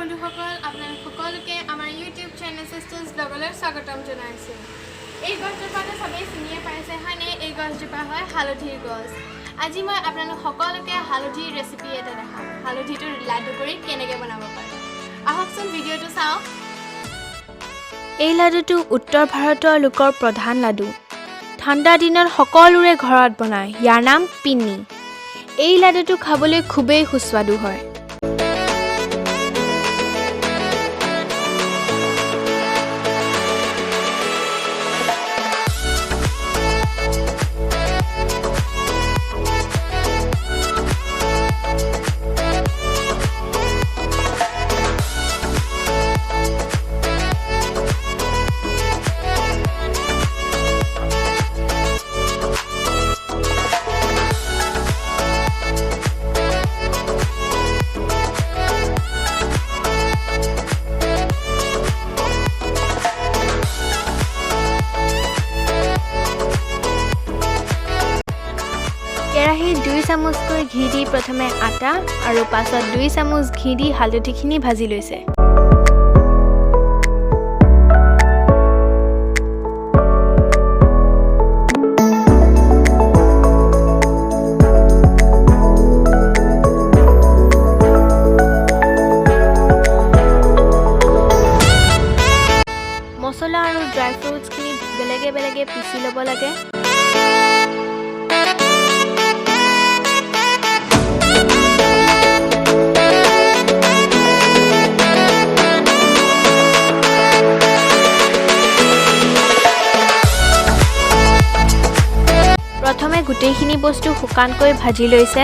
বন্ধুসকল আপোনালোক সকলোকে আমাৰ ইউটিউব চেনেল সিস্টাৰ্স ব্লগলৈ স্বাগতম জনাইছো। এই গছজোপাটো সবেই চিনিয়ে পাইছে হয়নে? এই গছজোপা হয় হালধিৰ গছ। আজি মই আপোনালোক সকলোকে হালধিৰ ৰেচিপি এটা দেখাম। হালধিটো লাডু কৰি কেনেকৈ বনাব পাৰে আহকচোন ভিডিঅ'টো চাওক। এই লাডুটো উত্তৰ ভাৰতৰ লোকৰ প্ৰধান লাডু। ঠাণ্ডা দিনত সকলোৰে ঘৰত বনায়। ইয়াৰ নাম পিন্নি। এই লাডুটো খাবলৈ খুবেই সুস্বাদু হয়। কেৰাহীত 2 চামুচকৈ ঘি দি প্ৰথমে আটা আৰু পাছত 2 চামুচ ঘি দি হালধিখিনি ভাজি লৈছে। মছলা আৰু ড্ৰাই ফ্ৰুটছখিনি বেলেগে বেলেগে পিচি ল'ব লাগে। প্ৰথমে গোটেইখিনি বস্তু শুকানকৈ ভাজি লৈছে।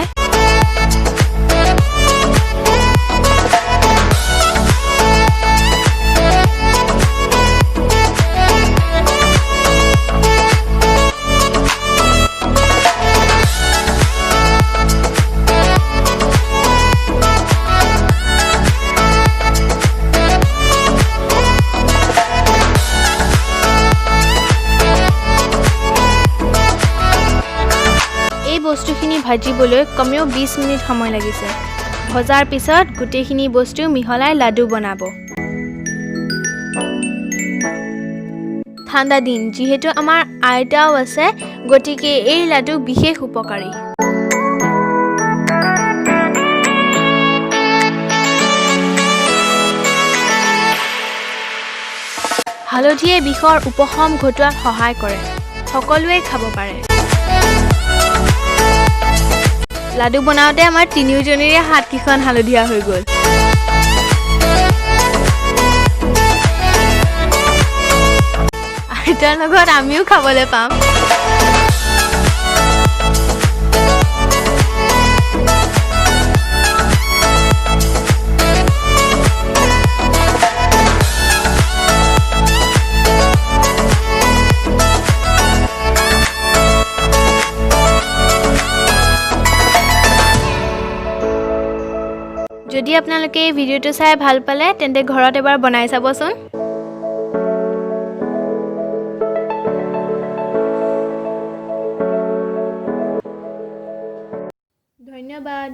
বস্তুখিনি ভাজিবলৈ কমেও 20 মিনিট সময় লাগিছে। ভজাৰ পিছত গোটেইখিনি বস্তু মিহলাই লাডু বনাব। ঠাণ্ডা দিন যিহেতু আমাৰ আইতাও আছে, গতিকে এই লাডু বিশেষ উপকাৰী। হালধিয়ে বিষৰ উপশম ঘটোৱাত সহায় কৰে। সকলোৱে খাব পাৰে। লাডু বনাওঁতে আমাৰ তিনিওজনীৰে হাতকেইখন হালধীয়া হৈ গ'ল। আইতাৰ লগত আমিও খাবলৈ পাম। যদি আপোনালোকে এই ভিডিঅ'টো চাই ভাল পালে তেন্তে ঘৰত এবাৰ বনাই চাবচোন। ধন্যবাদ।